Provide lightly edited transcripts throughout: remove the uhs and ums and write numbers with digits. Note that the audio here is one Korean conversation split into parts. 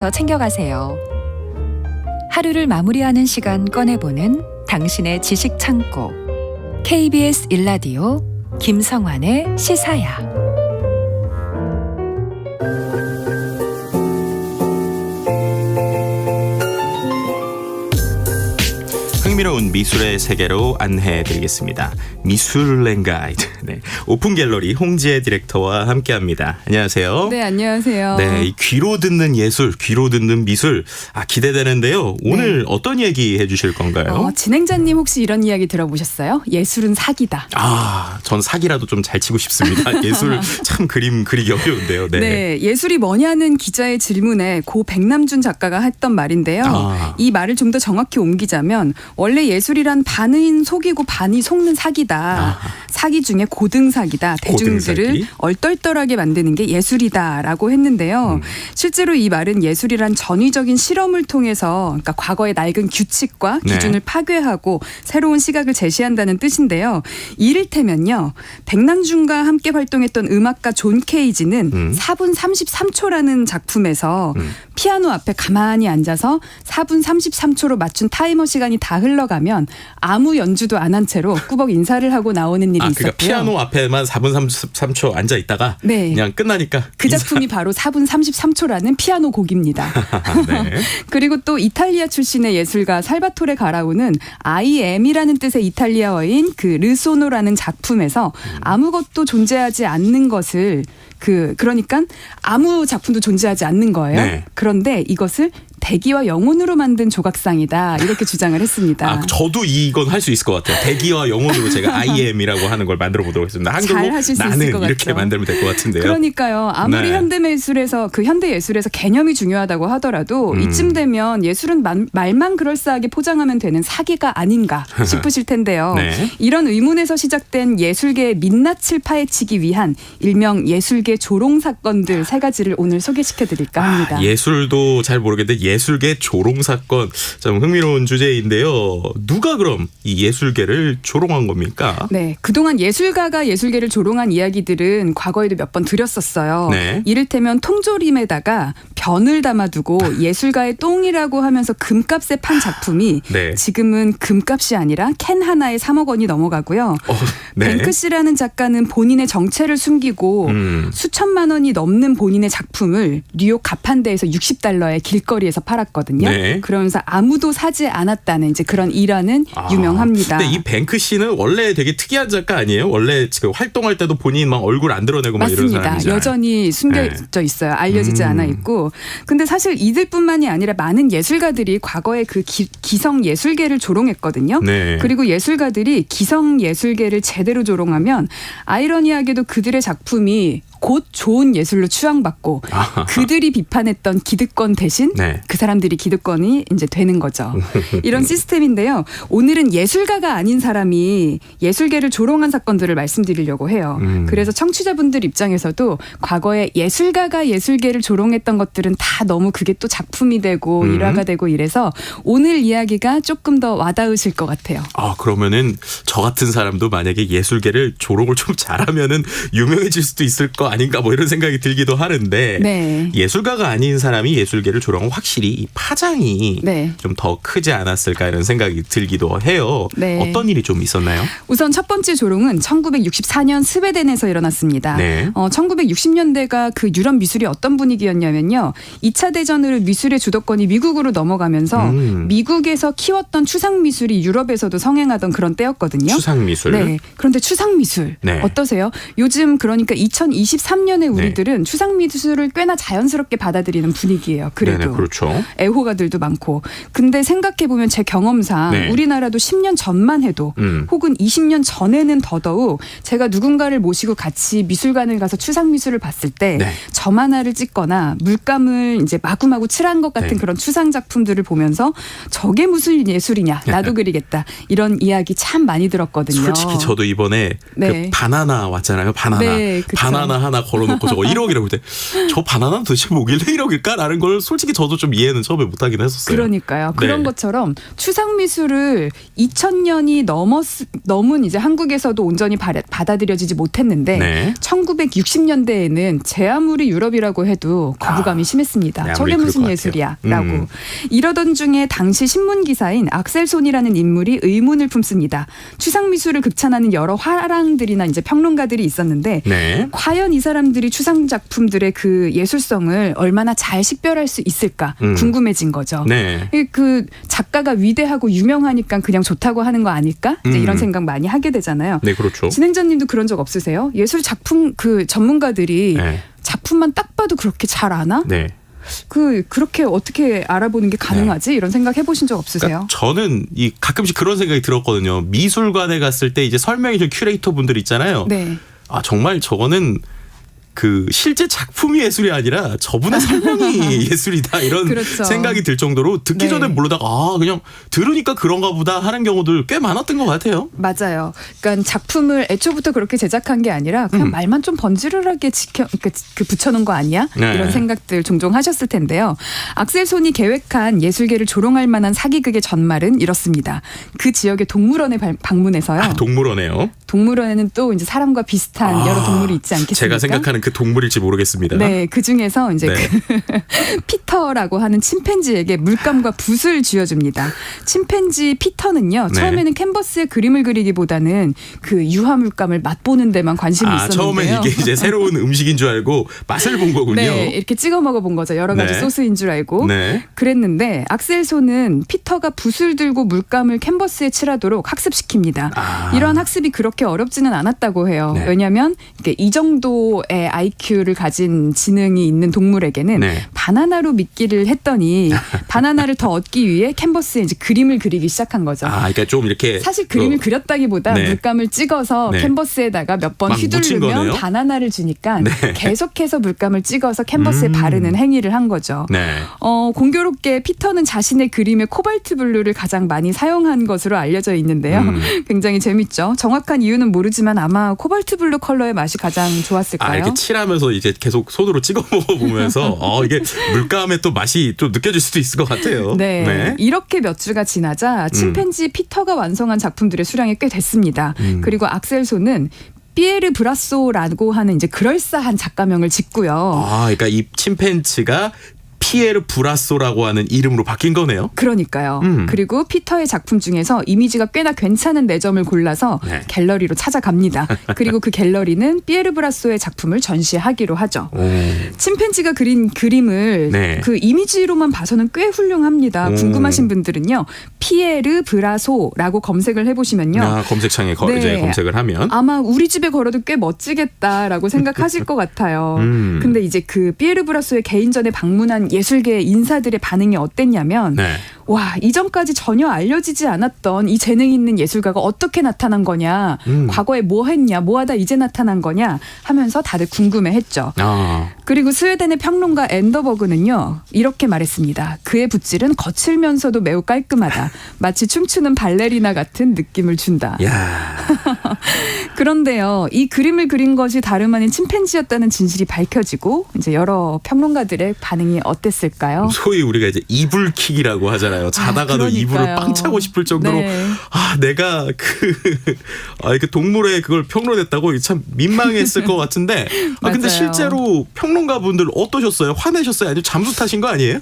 더 챙겨가세요. 하루를 마무리하는 시간 꺼내보는 당신의 지식 창고. KBS 일라디오 김성환의 시사야. 흥미로운 미술의 세계로 안내해드리겠습니다. 미술랭 가이드. 네, 오픈 갤러리 홍지혜 디렉터와 함께합니다. 안녕하세요. 네, 안녕하세요. 네, 이 귀로 듣는 예술, 귀로 듣는 미술, 기대되는데요. 오늘 어떤 얘기 해주실 건가요? 진행자님 혹시 이런 이야기 들어보셨어요? 예술은 사기다. 전 사기라도 좀 잘 치고 싶습니다. 예술 참 그림 그리기 어려운데요. 네, 예술이 뭐냐는 기자의 질문에 고 백남준 작가가 했던 말인데요. 이 말을 좀 더 정확히 옮기자면 원래 예술이란 반은 속이고 반이 속는 사기다. 사기 중에 고등 사기다. 대중들을 고등사기? 얼떨떨하게 만드는 게 예술이다라고 했는데요. 실제로 이 말은 예술이란 전위적인 실험을 통해서 그러니까 과거의 낡은 규칙과 기준을 파괴하고 새로운 시각을 제시한다는 뜻인데요. 이를테면요. 백남준과 함께 활동했던 음악가 존 케이지는 4분 33초라는 작품에서 피아노 앞에 가만히 앉아서 4분 33초로 맞춘 타이머 시간이 다 흘러가면 아무 연주도 안 한 채로 꾸벅 인사를 하고 나오는 일이 있었고요. 그러니까 피아노 앞에만 4분 33초 앉아 있다가 그냥 끝나니까 그 작품이 바로 4분 33초라는 피아노 곡입니다. 네. 그리고 또 이탈리아 출신의 예술가 살바토레 가라우는 I am이라는 뜻의 이탈리아어인 그 르소노라는 작품에서 아무것도 존재하지 않는 것을 그러니까 아무 작품도 존재하지 않는 거예요. 네. 그런데 이것을 대기와 영혼으로 만든 조각상이다. 이렇게 주장을 했습니다. 저도 이건 할 수 있을 것 같아요. 대기와 영혼으로 제가 I am이라고 하는 걸 만들어 보도록 하겠습니다. 한글로 잘 하실 수 나는 있을 것 이렇게 같죠. 만들면 될 것 같은데요. 그러니까요. 아무리 네. 현대예술에서 개념이 중요하다고 하더라도 이쯤 되면 예술은 말만 그럴싸하게 포장하면 되는 사기가 아닌가 싶으실 텐데요. 네. 이런 의문에서 시작된 예술계의 민낯을 파헤치기 위한 일명 예술계 조롱 사건들 3가지를 오늘 소개시켜드릴까 합니다. 예술도 잘 모르겠는데 예술계 조롱 사건 좀 흥미로운 주제인데요. 누가 그럼 이 예술계를 조롱한 겁니까? 네, 그동안 예술가가 예술계를 조롱한 이야기들은 과거에도 몇 번 드렸었어요. 네. 이를테면 통조림에다가 변을 담아두고 예술가의 똥이라고 하면서 금값에 판 작품이 네. 지금은 금값이 아니라 캔 하나에 3억 원이 넘어가고요. 네. 뱅크 씨라는 작가는 본인의 정체를 숨기고 수천만 원이 넘는 본인의 작품을 뉴욕 가판대에서 $60에 길거리에서 팔았거든요. 네. 그러면서 아무도 사지 않았다는 이제 그런 일화는 유명합니다. 근데 이 뱅크 씨는 원래 되게 특이한 작가 아니에요? 원래 지금 활동할 때도 본인 막 얼굴 안 드러내고 막 이런 맞습니다. 사람이잖아요. 여전히 숨겨져 있어요. 알려지지 않아 있고. 근데 사실 이들뿐만이 아니라 많은 예술가들이 과거에 그 기성 예술계를 조롱했거든요. 네. 그리고 예술가들이 기성 예술계를 제대로 조롱하면 아이러니하게도 그들의 작품이 곧 좋은 예술로 추앙받고 그들이 비판했던 기득권 대신 그 사람들이 기득권이 이제 되는 거죠. 이런 시스템인데요. 오늘은 예술가가 아닌 사람이 예술계를 조롱한 사건들을 말씀드리려고 해요. 그래서 청취자분들 입장에서도 과거에 예술가가 예술계를 조롱했던 것들은 다 너무 그게 또 작품이 되고 일화가 되고 이래서 오늘 이야기가 조금 더 와닿으실 것 같아요. 그러면은 저 같은 사람도 만약에 예술계를 조롱을 좀 잘하면은 유명해질 수도 있을 거 아닌가 뭐 이런 생각이 들기도 하는데 네. 예술가가 아닌 사람이 예술계를 조롱하면 확실히 이 파장이 좀 더 크지 않았을까 이런 생각이 들기도 해요. 네. 어떤 일이 좀 있었나요? 우선 첫 번째 조롱은 1964년 스웨덴에서 일어났습니다. 1960년대가 그 유럽 미술이 어떤 분위기였냐면요. 2차 대전으로 미술의 주도권이 미국으로 넘어가면서 미국에서 키웠던 추상미술이 유럽에서도 성행하던 그런 때였거든요. 추상미술. 네. 그런데 추상미술 어떠세요? 요즘 그러니까 2023년에 우리들은 추상미술을 꽤나 자연스럽게 받아들이는 분위기예요. 그래도. 네네, 그렇죠. 애호가들도 많고. 근데 생각해보면 제 경험상 우리나라도 10년 전만 해도 혹은 20년 전에는 더더욱 제가 누군가를 모시고 같이 미술관을 가서 추상미술을 봤을 때 점 하나를 찍거나 물감을 이제 마구마구 칠한 것 같은 그런 추상 작품들을 보면서 저게 무슨 예술이냐. 나도 그리겠다. 이런 이야기 참 많이 들었거든요. 솔직히 저도 이번에 그 바나나 왔잖아요. 바나나. 바나나 바나나 걸어놓고 저거 1억이라고 할 때 저 바나나는 도대체 뭐길래 1억일까라는 걸 솔직히 저도 좀 이해는 처음에 못하긴 했었어요. 그러니까요. 그런 네. 것처럼 추상 미술을 2000년이 넘은 이제 한국에서도 온전히 받아들여지지 못했는데 네. 1960년대에는 제 아무리 유럽이라고 해도 거부감이 심했습니다. 네, 저게 아무리 무슨 그럴 것 예술이야?라고. 이러던 중에 당시 신문 기사인 악셀손이라는 인물이 의문을 품습니다. 추상 미술을 극찬하는 여러 화랑들이나 이제 평론가들이 있었는데 네. 과연 이 사람들이 추상 작품들의 그 예술성을 얼마나 잘 식별할 수 있을까 궁금해진 거죠. 네. 그 작가가 위대하고 유명하니까 그냥 좋다고 하는 거 아닐까? 이제 이런 생각 많이 하게 되잖아요. 네, 그렇죠. 진행자님도 그런 적 없으세요? 예술 작품 그 전문가들이 네. 작품만 딱 봐도 그렇게 잘 아나? 네. 그렇게 어떻게 알아보는 게 가능하지? 이런 생각 해보신 적 없으세요? 그러니까 저는 가끔씩 그런 생각이 들었거든요. 미술관에 갔을 때 이제 설명해준 큐레이터 분들 있잖아요. 네. 아, 정말 저거는 그 실제 작품이 예술이 아니라 저분의 설명이 예술이다 이런 그렇죠. 생각이 들 정도로 듣기 네. 전에 모르다가 그냥 들으니까 그런가 보다 하는 경우들 꽤 많았던 것 같아요. 맞아요. 그러니까 작품을 애초부터 그렇게 제작한 게 아니라 그냥 말만 좀 번지르르하게 그 붙여놓은 거 아니야? 네. 이런 생각들 종종 하셨을 텐데요. 악셀손이 계획한 예술계를 조롱할 만한 사기극의 전말은 이렇습니다. 그 지역의 동물원에 방문해서요. 동물원에요. 동물원에는 또 이제 사람과 비슷한 여러 동물이 있지 않겠습니까? 제가 생각하는 그 동물일지 모르겠습니다. 네, 그 중에서 이제 네. 피터라고 하는 침팬지에게 물감과 붓을 쥐어줍니다. 침팬지 피터는요, 네. 처음에는 캔버스에 그림을 그리기보다는 그 유화 물감을 맛보는 데만 관심이 있었는데요. 처음엔 이게 이제 새로운 음식인 줄 알고 맛을 본 거군요. 네, 이렇게 찍어 먹어본 거죠. 여러 가지 네. 소스인 줄 알고. 네. 그랬는데 악셀손은 피터가 붓을 들고 물감을 캔버스에 칠하도록 학습시킵니다. 이런 학습이 그렇게 어렵지는 않았다고 해요. 네. 왜냐하면 이 정도의 IQ를 가진 지능이 있는 동물에게는 네. 바나나로 믿기를 했더니 바나나를 더 얻기 위해 캔버스에 이제 그림을 그리기 시작한 거죠. 그러니까 좀 이렇게 사실 그림을 그렸다기보다 네. 물감을 찍어서 네. 캔버스에다가 몇 번 막 묻힌 거네요? 휘두르면 바나나를 주니까 네. 계속해서 물감을 찍어서 캔버스에 바르는 행위를 한 거죠. 네. 공교롭게 피터는 자신의 그림에 코발트 블루를 가장 많이 사용한 것으로 알려져 있는데요. 굉장히 재밌죠. 정확한 이유는 모르지만 아마 코발트 블루 컬러의 맛이 가장 좋았을까요? 이렇게 칠하면서 이제 계속 손으로 찍어 먹어보면서 이게 물감의 또 맛이 좀 느껴질 수도 있을 것 같아요. 네. 이렇게 몇 주가 지나자 침팬지 피터가 완성한 작품들의 수량이 꽤 됐습니다. 그리고 악셀손은 피에르 브라소라고 하는 이제 그럴싸한 작가명을 짓고요. 그러니까 이 침팬지가 피에르 브라소라고 하는 이름으로 바뀐 거네요. 그러니까요. 그리고 피터의 작품 중에서 이미지가 꽤나 괜찮은 4점을 골라서 네. 갤러리로 찾아갑니다. 그리고 그 갤러리는 피에르 브라소의 작품을 전시하기로 하죠. 침팬지가 그린 그림을 네. 그 이미지로만 봐서는 꽤 훌륭합니다. 궁금하신 분들은요. 피에르 브라소라고 검색을 해보시면요. 검색창에 네. 이제 검색을 하면 아마 우리 집에 걸어도 꽤 멋지겠다라고 생각하실 것 같아요. 근데 이제 그 피에르 브라소의 개인전에 방문한 예술계 인사들의 반응이 어땠냐면 네. 와, 이전까지 전혀 알려지지 않았던 이 재능 있는 예술가가 어떻게 나타난 거냐, 과거에 뭐 했냐, 뭐 하다 이제 나타난 거냐 하면서 다들 궁금해했죠. 그리고 스웨덴의 평론가 앤더버그는요, 이렇게 말했습니다. 그의 붓질은 거칠면서도 매우 깔끔하다. 마치 춤추는 발레리나 같은 느낌을 준다. 야. 그런데요, 이 그림을 그린 것이 다름 아닌 침팬지였다는 진실이 밝혀지고 이제 여러 평론가들의 반응이 어땠을까요? 소위 우리가 이제 이불킥이라고 하잖아요. 자다가도 그러니까요. 이불을 빵 차고 싶을 정도로 네. 내가 이렇게 동물의 그걸 평론했다고 참 민망했을 것 같은데 근데 맞아요. 실제로 평론가분들 어떠셨어요? 화내셨어요? 아니면 잠수 타신 거 아니에요?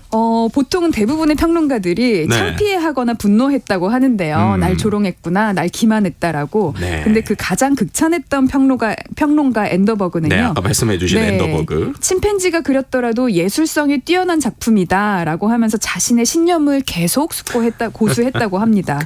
보통은 대부분의 평론가들이 네. 창피해하거나 분노했다고 하는데요. 날 조롱했구나, 날 기만했다라고. 네. 근데 그 가장 극찬했던 평론가 앤더버그는요. 네, 아까 말씀해 주신 앤더버그. 침팬지가 그렸더라도 예술성이 뛰어난 작품이다라고 하면서 자신의 신념을 계속 고수했다고 합니다.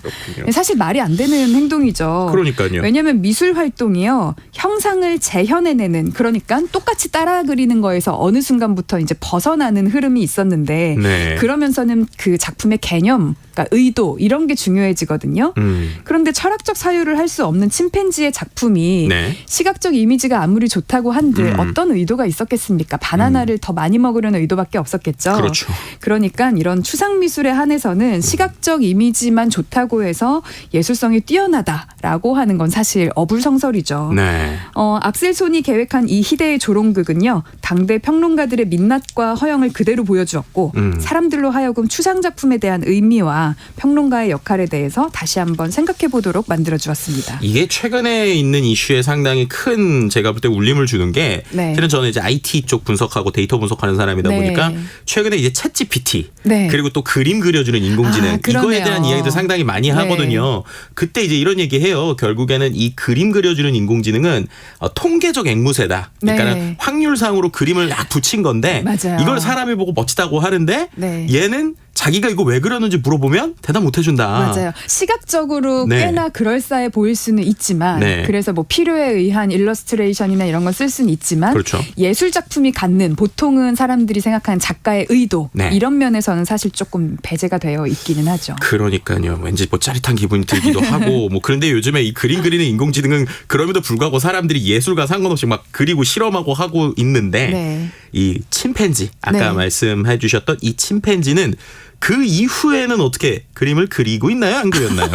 사실 말이 안 되는 행동이죠. 그러니까요. 왜냐하면 미술 활동이요. 형상을 재현해내는, 그러니까 똑같이 따라 그리는 거에서 어느 순간부터 이제 벗어나는 흐름이 있었는데 네. 그러면서는 그 작품의 개념, 그러니까 의도 이런 게 중요해지거든요. 그런데 철학적 사유를 할 수 없는 침팬지의 작품이 네. 시각적 이미지가 아무리 좋다고 한들 어떤 의도가 있었겠습니까? 바나나를 더 많이 먹으려는 의도밖에 없었겠죠. 그렇죠. 그러니까 이런 추상 미술에 한해서 한쪽에서는 시각적 이미지만 좋다고 해서 예술성이 뛰어나다라고 하는 건 사실 어불성설이죠. 네. 악셀손이 계획한 이 희대의 조롱극은요. 당대 평론가들의 민낯과 허영을 그대로 보여주었고 사람들로 하여금 추상작품에 대한 의미와 평론가의 역할에 대해서 다시 한번 생각해보도록 만들어주었습니다. 이게 최근에 있는 이슈에 상당히 큰 제가 볼 때 울림을 주는 게 네. 실은 저는 이제 IT 쪽 분석하고 데이터 분석하는 사람이다 네. 보니까 최근에 이제 챗GPT 네. 그리고 또 그림 그려주는 인공지능 그러네요. 이거에 대한 이야기들 상당히 많이 네. 하거든요. 그때 이제 이런 얘기해요. 결국에는 이 그림 그려주는 인공지능은 통계적 앵무새다. 그러니까 네. 확률상으로 그림을 막 붙인 건데 맞아요. 이걸 사람이 보고 멋지다고 하는데 네. 얘는 자기가 이거 왜 그렸는지 물어보면 대답 못 해준다. 맞아요. 시각적으로 네. 꽤나 그럴싸해 보일 수는 있지만 네. 그래서 뭐 필요에 의한 일러스트레이션이나 이런 걸 쓸 수는 있지만 그렇죠. 예술 작품이 갖는 보통은 사람들이 생각하는 작가의 의도 네. 이런 면에서는 사실 조금 배제가 되어 있기는 하죠. 그러니까요. 왠지 뭐 짜릿한 기분이 들기도 하고 뭐 그런데 요즘에 이 그림 그리는 인공지능은 그럼에도 불구하고 사람들이 예술과 상관없이 막 그리고 실험하고 하고 있는데 네. 이 침팬지 아까 네. 말씀해 주셨던 이 침팬지는 그 이후에는 어떻게 그림을 그리고 있나요? 안 그렸나요?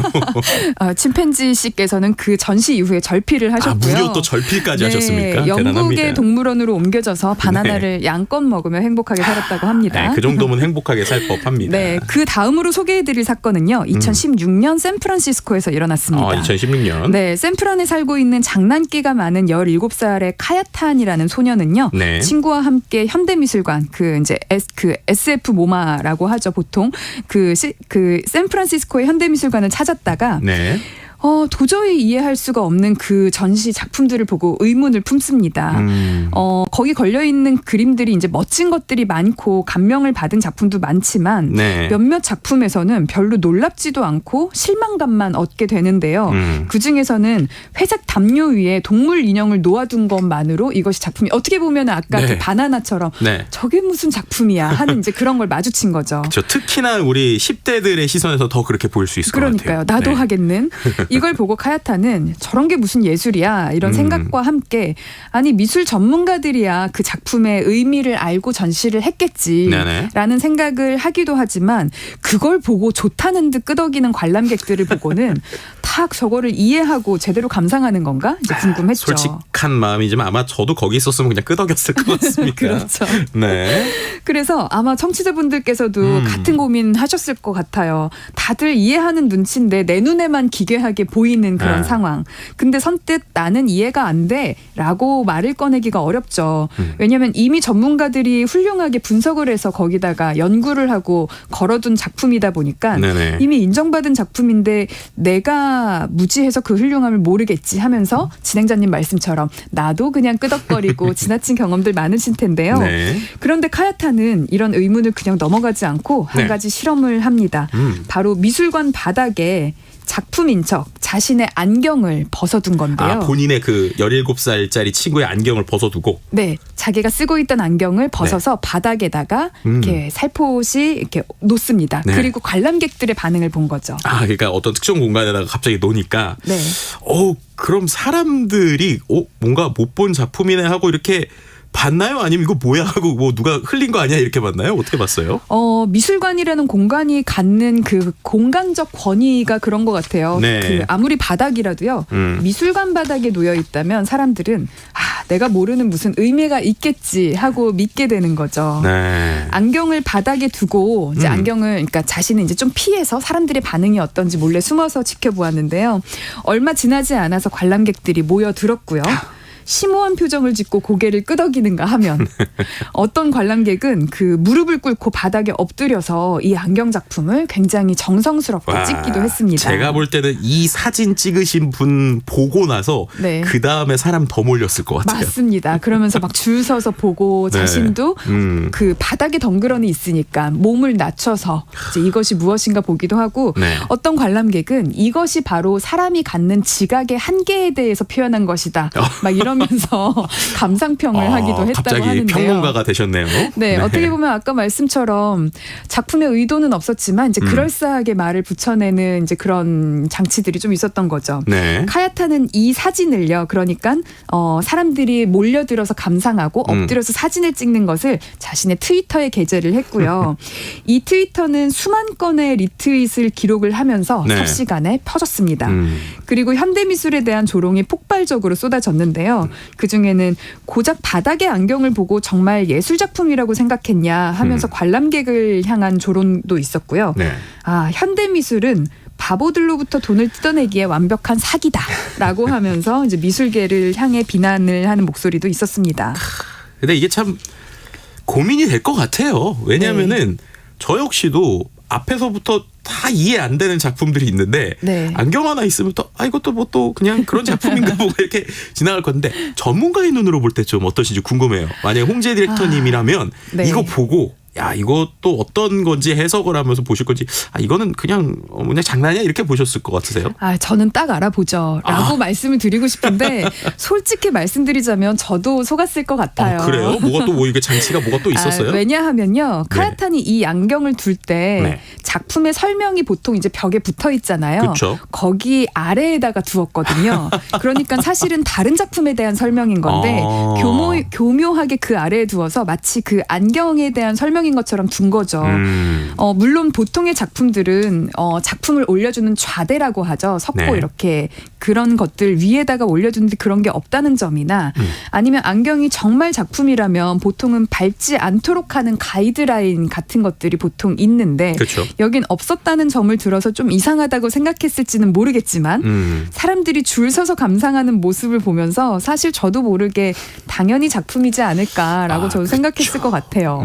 침팬지 씨께서는 그 전시 이후에 절필을 하셨고요. 무려 또 절필까지 하셨습니까? 영국의 대단합니다. 동물원으로 옮겨져서 바나나를 양껏 먹으며 행복하게 살았다고 합니다. 네, 그 정도면 행복하게 살 법합니다. 네, 그 다음으로 소개해드릴 사건은요. 2016년 샌프란시스코에서 일어났습니다. 2016년. 네, 샌프란에 살고 있는 장난기가 많은 17살의 카야탄이라는 소녀는요. 네. 친구와 함께 현대미술관 그 SF 모마라고 하죠. 보통 그 샌프란시스코의 현대미술관을 찾았다가 네. 도저히 이해할 수가 없는 그 전시 작품들을 보고 의문을 품습니다. 거기 걸려있는 그림들이 이제 멋진 것들이 많고 감명을 받은 작품도 많지만 네. 몇몇 작품에서는 별로 놀랍지도 않고 실망감만 얻게 되는데요. 그중에서는 회색 담요 위에 동물 인형을 놓아둔 것만으로 이것이 작품이 어떻게 보면 아까 네. 그 바나나처럼 네. 저게 무슨 작품이야 하는 이제 그런 걸 마주친 거죠. 그렇죠. 특히나 우리 10대들의 시선에서 더 그렇게 보일 수 있을 것 같아요. 그러니까요. 나도 네. 하겠는. 이걸 보고 카야타는 저런 게 무슨 예술이야 이런 생각과 함께 아니 미술 전문가들이야 그 작품의 의미를 알고 전시를 했겠지라는 네네. 생각을 하기도 하지만 그걸 보고 좋다는 듯 끄덕이는 관람객들을 보고는 탁 저거를 이해하고 제대로 감상하는 건가 이제 궁금했죠. 솔직한 마음이지만 아마 저도 거기 있었으면 그냥 끄덕였을 것 같습니다. 그렇죠. 네. 그래서 아마 청취자분들께서도 같은 고민하셨을 것 같아요. 다들 이해하는 눈치인데 내 눈에만 기괴하게 보이는 그런 상황. 근데 선뜻 나는 이해가 안 돼라고 말을 꺼내기가 어렵죠. 왜냐하면 이미 전문가들이 훌륭하게 분석을 해서 거기다가 연구를 하고 걸어둔 작품이다 보니까 네네. 이미 인정받은 작품인데 내가 무지해서 그 훌륭함을 모르겠지 하면서 진행자님 말씀처럼 나도 그냥 끄덕거리고 지나친 경험들 많으실 텐데요. 네. 그런데 카야타는 이런 의문을 그냥 넘어가지 않고 한 네. 가지 실험을 합니다. 바로 미술관 바닥에 작품인 척 자신의 안경을 벗어둔 건데요. 본인의 그 17살짜리 친구의 안경을 벗어두고. 네, 자기가 쓰고 있던 안경을 벗어서 바닥에다가 이렇게 살포시 이렇게 놓습니다. 네. 그리고 관람객들의 반응을 본 거죠. 그러니까 어떤 특정 공간에다가 갑자기 놓으니까. 네. 그럼 사람들이 뭔가 못 본 작품이네 하고 이렇게 봤나요? 아니면 이거 뭐야 하고 뭐 누가 흘린 거 아니야 이렇게 봤나요? 어떻게 봤어요? 미술관이라는 공간이 갖는 그 공간적 권위가 그런 것 같아요. 네. 그 아무리 바닥이라도요. 미술관 바닥에 놓여 있다면 사람들은 내가 모르는 무슨 의미가 있겠지 하고 믿게 되는 거죠. 네. 안경을 바닥에 두고 이제 안경을 그러니까 자신은 이제 좀 피해서 사람들의 반응이 어떤지 몰래 숨어서 지켜보았는데요. 얼마 지나지 않아서 관람객들이 모여들었고요. 심오한 표정을 짓고 고개를 끄덕이는가 하면 어떤 관람객은 그 무릎을 꿇고 바닥에 엎드려서 이 안경 작품을 굉장히 정성스럽게 찍기도 했습니다. 제가 볼 때는 이 사진 찍으신 분 보고 나서 네. 그 다음에 사람 더 몰렸을 것 같아요. 맞습니다. 그러면서 막 줄 서서 보고 네. 자신도 그 바닥에 덩그러니 있으니까 몸을 낮춰서 이제 이것이 무엇인가 보기도 하고 네. 어떤 관람객은 이것이 바로 사람이 갖는 지각의 한계에 대해서 표현한 것이다. 막 이런 그러면서 감상평을 하기도 했다고 갑자기 하는데요. 평론가가 되셨네요. 네, 어떻게 보면 아까 말씀처럼 작품의 의도는 없었지만 이제 그럴싸하게 말을 붙여내는 이제 그런 장치들이 좀 있었던 거죠. 네. 카야타는 이 사진을요, 그러니까 사람들이 몰려들어서 감상하고 엎드려서 사진을 찍는 것을 자신의 트위터에 게재를 했고요. 이 트위터는 수만 건의 리트윗을 기록을 하면서 네. 삽시간에 퍼졌습니다. 그리고 현대미술에 대한 조롱이 폭발적으로 쏟아졌는데요. 그중에는 고작 바닥의 안경을 보고 정말 예술작품이라고 생각했냐 하면서 관람객을 향한 조롱도 있었고요. 네. 아, 현대미술은 바보들로부터 돈을 뜯어내기에 완벽한 사기다라고 하면서 이제 미술계를 향해 비난을 하는 목소리도 있었습니다. 근데 이게 참 고민이 될 것 같아요. 왜냐하면은 저 역시도 앞에서부터 다 이해 안 되는 작품들이 있는데 네. 안경 하나 있으면 또 이것도 뭐 또 그냥 그런 작품인가 보고 이렇게 지나갈 건데 전문가의 눈으로 볼 때 좀 어떠신지 궁금해요. 만약에 홍재 디렉터님이라면 네. 이거 보고 야 이것도 어떤 건지 해석을 하면서 보실 건지 이거는 그냥 장난이야 이렇게 보셨을 것 같으세요? 저는 딱 알아보죠 라고 말씀을 드리고 싶은데 솔직히 말씀드리자면 저도 속았을 것 같아요. 그래요? 뭐가 또 이게 장치가 뭐가 또 있었어요? 왜냐하면요. 네. 카야탄이 이 안경을 둘 때 네. 작품의 설명이 보통 이제 벽에 붙어 있잖아요. 그쵸. 거기 아래에다가 두었거든요. 그러니까 사실은 다른 작품에 대한 설명인 건데 교묘하게 그 아래에 두어서 마치 그 안경에 대한 설명인 것처럼 둔 거죠. 물론 보통의 작품들은 작품을 올려주는 좌대라고 하죠. 섞고 네. 이렇게 그런 것들 위에다가 올려주는데 그런 게 없다는 점이나 아니면 안경이 정말 작품이라면 보통은 밟지 않도록 하는 가이드라인 같은 것들이 보통 있는데 그쵸. 여긴 없었다는 점을 들어서 좀 이상하다고 생각했을지는 모르겠지만 사람들이 줄 서서 감상하는 모습을 보면서 사실 저도 모르게 당연히 작품이지 않을까라고 저는 생각했을 것 같아요.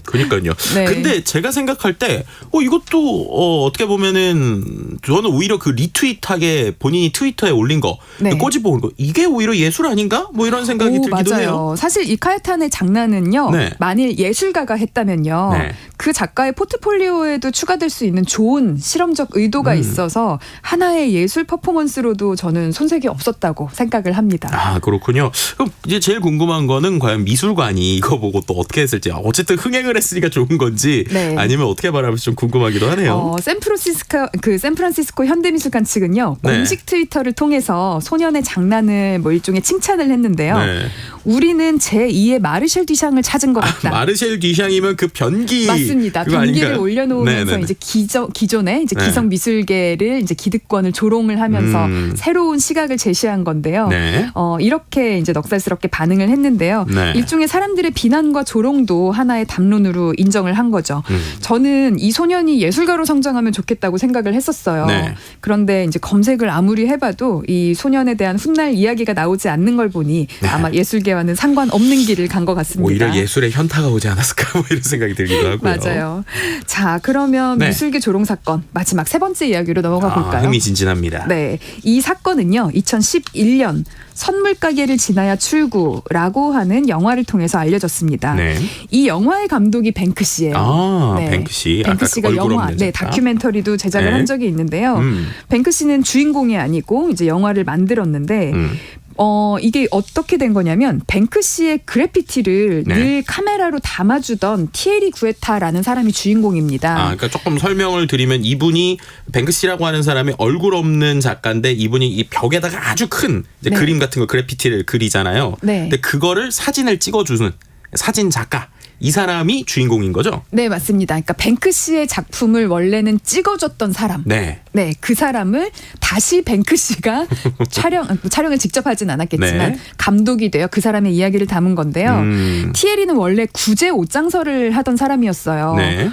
그러니까요. 네. 근데 제가 생각할 때 이것도 어떻게 보면은 저는 오히려 그 리트윗하게 본인이 트위터에 올린 거 네. 꼬집어온 거 이게 오히려 예술 아닌가? 뭐 이런 생각이 들기도 맞아요. 해요. 사실 이 카야탄의 장난은요. 네. 만일 예술가가 했다면요. 네. 그 작가의 포트폴리오에도 추가될 수 있는 좋은 실험적 의도가 있어서 하나의 예술 퍼포먼스로도 저는 손색이 없었다고 생각을 합니다. 그렇군요. 그럼 이제 제일 궁금한 거는 과연 미술관이 이거 보고 또 어떻게 했을지. 어쨌든 흥행을 했으니까 좋은 건지 네. 아니면 어떻게 말하면서 좀 궁금하기도 하네요. 샌프란시스코 현대미술관 측은요. 네. 공식 트위터를 통해서 소년의 장난을 뭐 일종의 칭찬을 했는데요. 네. 우리는 제2의 마르셀 뒤샹을 찾은 것 같다. 마르셀 뒤샹이면 그 변기 맞습니다. 그거 변기를 아닌가요? 올려놓으면서 네네네. 이제 기존의 이제 네. 기성 미술계를 이제 기득권을 조롱을 하면서 새로운 시각을 제시한 건데요. 네. 이렇게 이제 넉살스럽게 반응을 했는데요. 네. 일종의 사람들의 비난과 조롱도 하나의 담론으로 인정을 한 거죠. 저는 이 소년이 예술가로 성장하면 좋겠다고 생각을 했었어요. 네. 그런데 이제 검색을 아무리 해봐도 이 소년에 대한 훗날 이야기가 나오지 않는 걸 보니 아마 예술계와는 상관없는 길을 간 것 같습니다. 오히려 예술의 현타가 오지 않았을까 뭐 이런 생각이 들기도 하고요. 맞아요. 자, 그러면 네. 미술계 조롱 사건 마지막 세 번째 이야기로 넘어가 볼까요? 흥미진진합니다. 네, 이 사건은요. 2011년 선물 가게를 지나야 출구라고 하는 영화를 통해서 알려졌습니다. 네. 이 영화의 감독이 뱅크시예요. 네. 뱅크시. 뱅크시가 얼굴 영화, 없는 네, 작가. 다큐멘터리도 제작을 네. 한 적이 있는데요. 뱅크시는 주인공이 아니고 이제 영화를 만들었는데 이게 어떻게 된 거냐면 뱅크시의 그래피티를 네. 늘 카메라로 담아주던 티에리 구에타라는 사람이 주인공입니다. 그러니까 조금 설명을 드리면 이분이 뱅크시라고 하는 사람이 얼굴 없는 작가인데 이분이 이 벽에다가 아주 큰 이제 네. 그림 같은 거 그래피티를 그리잖아요. 네. 근데 그거를 사진을 찍어주는 사진 작가. 이 사람이 주인공인 거죠? 네, 맞습니다. 그러니까 뱅크시의 작품을 원래는 찍어줬던 사람. 네. 네, 그 사람을 다시 뱅크시가 촬영을 직접 하진 않았겠지만 네. 감독이 돼요. 그 사람의 이야기를 담은 건데요. 티에리는 원래 구제 옷장서를 하던 사람이었어요. 네.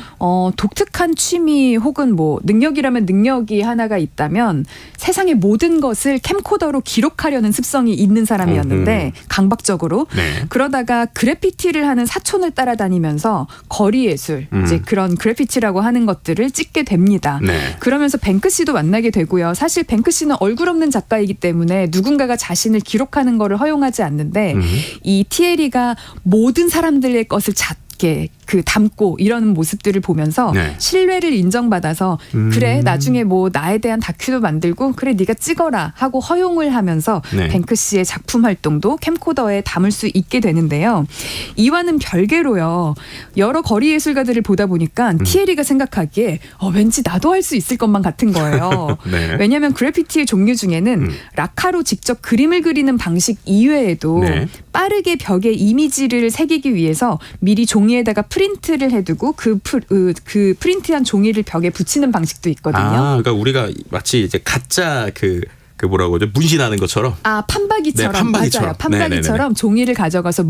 독특한 취미 혹은 뭐 능력이라면 능력이 하나가 있다면 세상의 모든 것을 캠코더로 기록하려는 습성이 있는 사람이었는데 강박적으로 네. 그러다가 그래피티를 하는 사촌을 따라다니면서 거리 예술 이제 그런 그래피티라고 하는 것들을 찍게 됩니다. 네. 그러면서 뱅크시도 만나게 되고요. 사실 뱅크시는 얼굴 없는 작가이기 때문에 누군가가 자신을 기록하는 거를 허용하지 않는데 이 티에리가 모든 사람들의 것을 작게 담고 이러는 모습들을 보면서 네. 신뢰를 인정받아서 그래 나중에 뭐 나에 대한 다큐도 만들고 그래 네가 찍어라 하고 허용을 하면서 네. 뱅크시의 작품 활동도 캠코더에 담을 수 있게 되는데요. 이와는 별개로요. 여러 거리 예술가들을 보다 보니까 티에리가 생각하기에 왠지 나도 할 수 있을 것만 같은 거예요. 네. 왜냐하면 그래피티의 종류 중에는 락카로 직접 그림을 그리는 방식 이외에도 네. 빠르게 벽에 이미지를 새기기 위해서 미리 종이에다가 프린트를 해두고 그 프린트한 종이를 벽에 붙이는 방식도 있거든요. 그러니까 우리가 마치 이제 가짜 그 뭐라고 하죠? 문신하는 것처럼. 판박이처럼. 네, 판박이처럼. 맞아요. 판박이처럼 네네네. 종이를 가져가서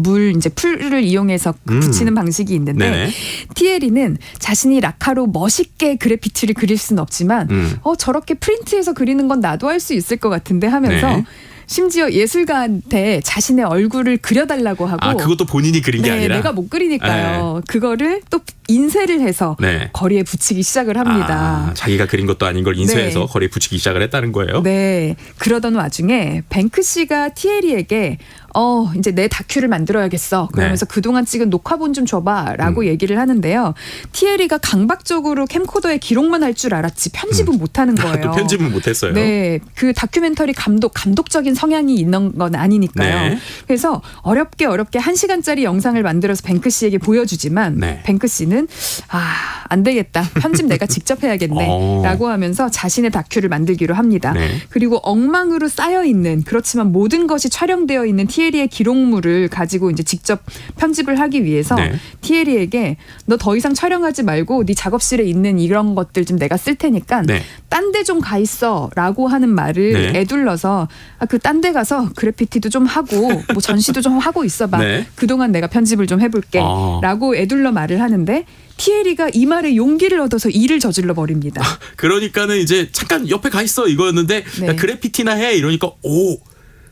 풀을 이용해서 붙이는 방식이 있는데 네네. 티에리는 자신이 락카로 멋있게 그래피티를 그릴 수는 없지만 저렇게 프린트해서 그리는 건 나도 할 수 있을 것 같은데 하면서 네. 심지어 예술가한테 자신의 얼굴을 그려달라고 하고 그것도 본인이 그린 게 아니라 내가 못 그리니까요. 그거를 또 인쇄를 해서 네. 거리에 붙이기 시작을 합니다. 자기가 그린 것도 아닌 걸 인쇄해서 네. 거리에 붙이기 시작을 했다는 거예요. 네. 그러던 와중에 뱅크시가 티에리에게 이제 내 다큐를 만들어야겠어. 그러면서 네. 그동안 찍은 녹화본 좀 줘봐라고 얘기를 하는데요. 티에리가 강박적으로 캠코더에 기록만 할 줄 알았지 편집은 못하는 거예요. 또 편집은 못했어요. 네, 그 다큐멘터리 감독적인 성향이 있는 건 아니니까요. 네. 그래서 어렵게 1시간짜리 영상을 만들어서 뱅크시에게 보여주지만 네. 뱅크시는 안 되겠다. 편집 내가 직접 해야겠네라고 하면서 자신의 다큐를 만들기로 합니다. 네. 그리고 엉망으로 쌓여 있는 그렇지만 모든 것이 촬영되어 있는 티에리의 기록물을 가지고 이제 직접 편집을 하기 위해서 네. 티에리에게 너 더 이상 촬영하지 말고 네 작업실에 있는 이런 것들 좀 내가 쓸 테니까 네. 딴 데 좀 가 있어라고 하는 말을 네. 애둘러서 그 딴 데 가서 그래피티도 좀 하고 뭐 전시도 좀 하고 있어봐. 네. 그동안 내가 편집을 좀 해볼게라고 애둘러 말을 하는데 티에리가 이 말에 용기를 얻어서 일을 저질러 버립니다. 그러니까는 이제 잠깐 옆에 가 있어 이거였는데 네. 야, 그래피티나 해 이러니까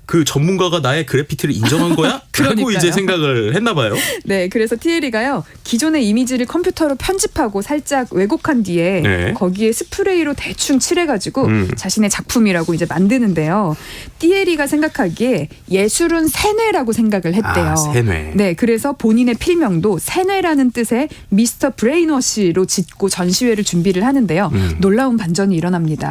그 전문가가 나의 그래피티를 인정한 거야? 라고 그러니까요. 이제 생각을 했나 봐요. 네, 그래서 티에리가요 기존의 이미지를 컴퓨터로 편집하고 살짝 왜곡한 뒤에 네. 거기에 스프레이로 대충 칠해가지고 자신의 작품이라고 이제 만드는데요. 티에리가 생각하기에 예술은 세뇌라고 생각을 했대요. 세뇌. 네, 그래서 본인의 필명도 세뇌라는 뜻의 미스터 브레인워시로 짓고 전시회를 준비를 하는데요. 놀라운 반전이 일어납니다.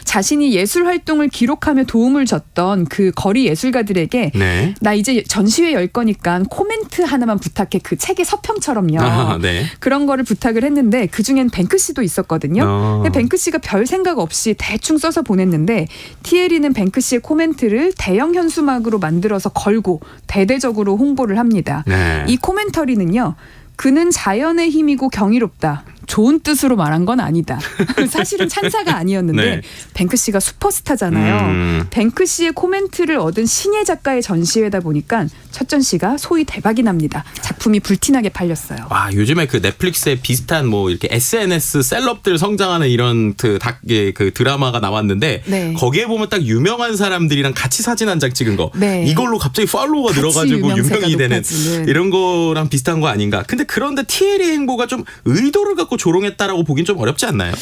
자신이 예술 활동을 기록하며 도움을 줬던 그 거리 예술가들에게 네. 나 이제 전시회 열 거니까 코멘트 하나만 부탁해. 그 책의 서평처럼요. 네. 그런 거를 부탁을 했는데 그중엔 뱅크시도 있었거든요. 근데 뱅크시가 별 생각 없이 대충 써서 보냈는데 티에리는 뱅크시의 코멘트를 대형 현수막으로 만들어서 걸고 대대적으로 홍보를 합니다. 네. 이 코멘터리는요. 그는 자연의 힘이고 경이롭다. 좋은 뜻으로 말한 건 아니다. 사실은 찬사가 아니었는데 네. 뱅크시가 슈퍼스타잖아요. 뱅크시의 코멘트를 얻은 신예 작가의 전시회다 보니까 첫 전시가 소위 대박이 납니다. 작품이 불티나게 팔렸어요. 요즘에 그 넷플릭스에 비슷한 뭐 이렇게 SNS 셀럽들 성장하는 이런 그 드라마가 나왔는데 네. 거기에 보면 딱 유명한 사람들이랑 같이 사진 한 장 찍은 거 네. 이걸로 갑자기 팔로워가 같이 늘어가지고 유명세가 유명이 되는 높아지는. 이런 거랑 비슷한 거 아닌가. 근데 그런데 티에리 행보가 좀 의도를 갖고 조롱했다라고 보긴 좀 어렵지 않나요?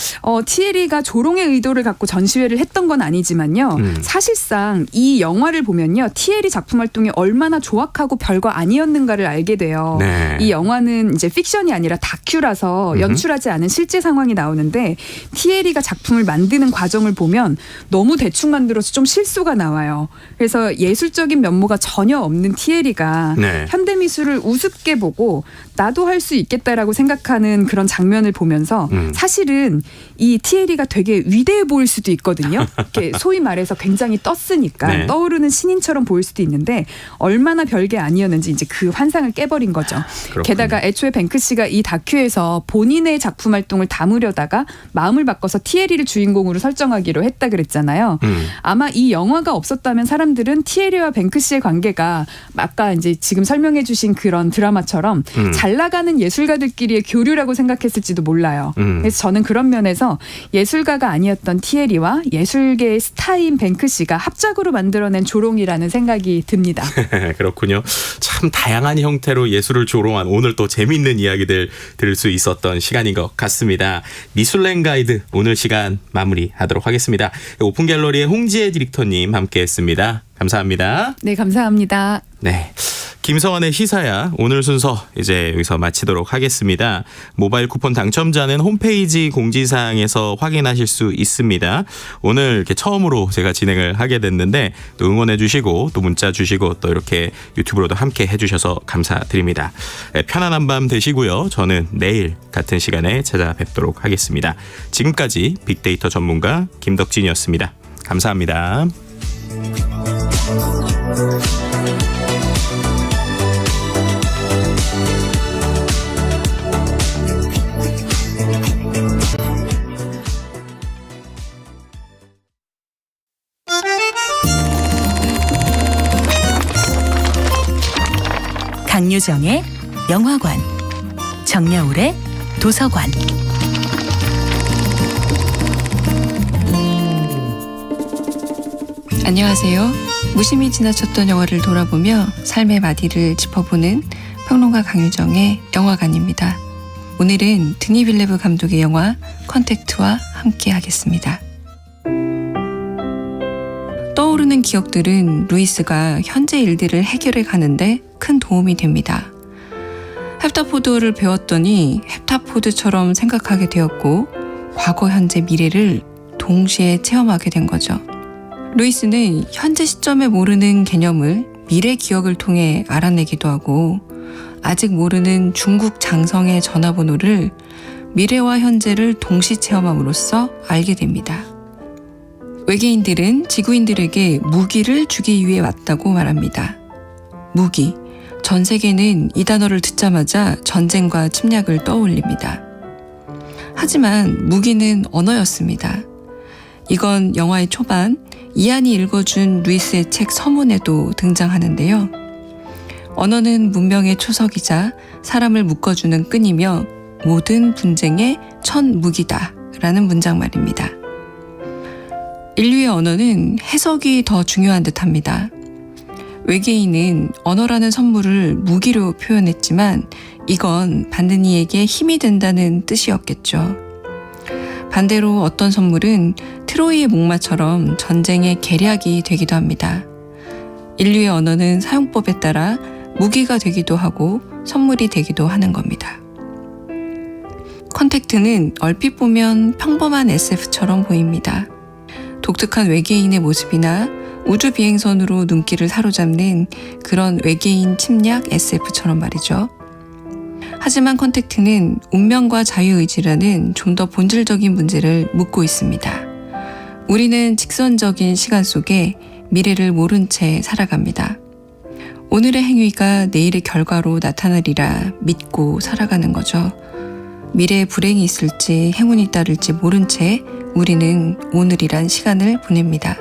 티에리가 조롱의 의도를 갖고 전시회를 했던 건 아니지만요. 사실상 이 영화를 보면요. 티에리 작품 활동이 얼마나 조악하고 별거 아니었는가를 알게 돼요. 네. 이 영화는 이제 픽션이 아니라 다큐라서 연출하지 않은 실제 상황이 나오는데 티에리가 작품을 만드는 과정을 보면 너무 대충 만들어서 좀 실수가 나와요. 그래서 예술적인 면모가 전혀 없는 티에리가 네. 현대미술을 우습게 보고 나도 할 수 있겠다라고 생각하는 그런 장면을 보면서 사실은 이 티에리가 되게 위대해 보일 수도 있거든요. 이렇게 소위 말해서 굉장히 떴으니까 네. 떠오르는 신인처럼 보일 수도 있는데 얼마나 별게 아니었는지 이제 그 환상을 깨버린 거죠. 그렇군요. 게다가 애초에 뱅크시가 이 다큐에서 본인의 작품 활동을 담으려다가 마음을 바꿔서 티에리를 주인공으로 설정하기로 했다 그랬잖아요. 아마 이 영화가 없었다면 사람들은 티에리와 뱅크시의 관계가 아까 이제 지금 설명해 주신 그런 드라마처럼 잘 나가는 예술가들끼리의 교류라고 생각했을지도 몰라요. 그래서 저는 그런 면에서 예술가가 아니었던 티에리와 예술계의 스타인 뱅크시가 합작으로 만들어낸 조롱이라는 생각이 듭니다. 그렇군요. 참 다양한 형태로 예술을 조롱한 오늘 또 재미있는 이야기들 들을 수 있었던 시간인 것 같습니다. 미술랭 가이드 오늘 시간 마무리하도록 하겠습니다. 오픈 갤러리의 홍지혜 디렉터님 함께했습니다. 감사합니다. 네, 감사합니다. 네. 김성환의 시사야 오늘 순서 이제 여기서 마치도록 하겠습니다. 모바일 쿠폰 당첨자는 홈페이지 공지사항에서 확인하실 수 있습니다. 오늘 이렇게 처음으로 제가 진행을 하게 됐는데 또 응원해 주시고 또 문자 주시고 또 이렇게 유튜브로도 함께 해주셔서 감사드립니다. 편안한 밤 되시고요. 저는 내일 같은 시간에 찾아뵙도록 하겠습니다. 지금까지 빅데이터 전문가 김덕진이었습니다. 감사합니다. 강유정의 영화관, 정여울의 도서관. 안녕하세요. 무심히 지나쳤던 영화를 돌아보며 삶의 마디를 짚어보는 평론가 강유정의 영화관입니다. 오늘은 드니 빌레브 감독의 영화 컨택트와 함께 하겠습니다. 떠오르는 기억들은 루이스가 현재 일들을 해결해 가는데 큰 도움이 됩니다. 헵타포드를 배웠더니 헵타포드처럼 생각하게 되었고 과거, 현재, 미래를 동시에 체험하게 된 거죠. 루이스는 현재 시점에 모르는 개념을 미래 기억을 통해 알아내기도 하고 아직 모르는 중국 장성의 전화번호를 미래와 현재를 동시 체험함으로써 알게 됩니다. 외계인들은 지구인들에게 무기를 주기 위해 왔다고 말합니다. 무기. 전 세계는 이 단어를 듣자마자 전쟁과 침략을 떠올립니다. 하지만 무기는 언어였습니다. 이건 영화의 초반 이안이 읽어준 루이스의 책 서문에도 등장하는데요. 언어는 문명의 초석이자 사람을 묶어주는 끈이며 모든 분쟁의 첫 무기다 라는 문장 말입니다. 인류의 언어는 해석이 더 중요한 듯합니다. 외계인은 언어라는 선물을 무기로 표현했지만 이건 받는 이에게 힘이 된다는 뜻이었겠죠. 반대로 어떤 선물은 트로이의 목마처럼 전쟁의 계략이 되기도 합니다. 인류의 언어는 사용법에 따라 무기가 되기도 하고 선물이 되기도 하는 겁니다. 컨택트는 얼핏 보면 평범한 SF처럼 보입니다. 독특한 외계인의 모습이나 우주 비행선으로 눈길을 사로잡는 그런 외계인 침략 SF처럼 말이죠. 하지만 컨택트는 운명과 자유의지라는 좀 더 본질적인 문제를 묻고 있습니다. 우리는 직선적인 시간 속에 미래를 모른 채 살아갑니다. 오늘의 행위가 내일의 결과로 나타나리라 믿고 살아가는 거죠. 미래에 불행이 있을지 행운이 따를지 모른 채 우리는 오늘이란 시간을 보냅니다.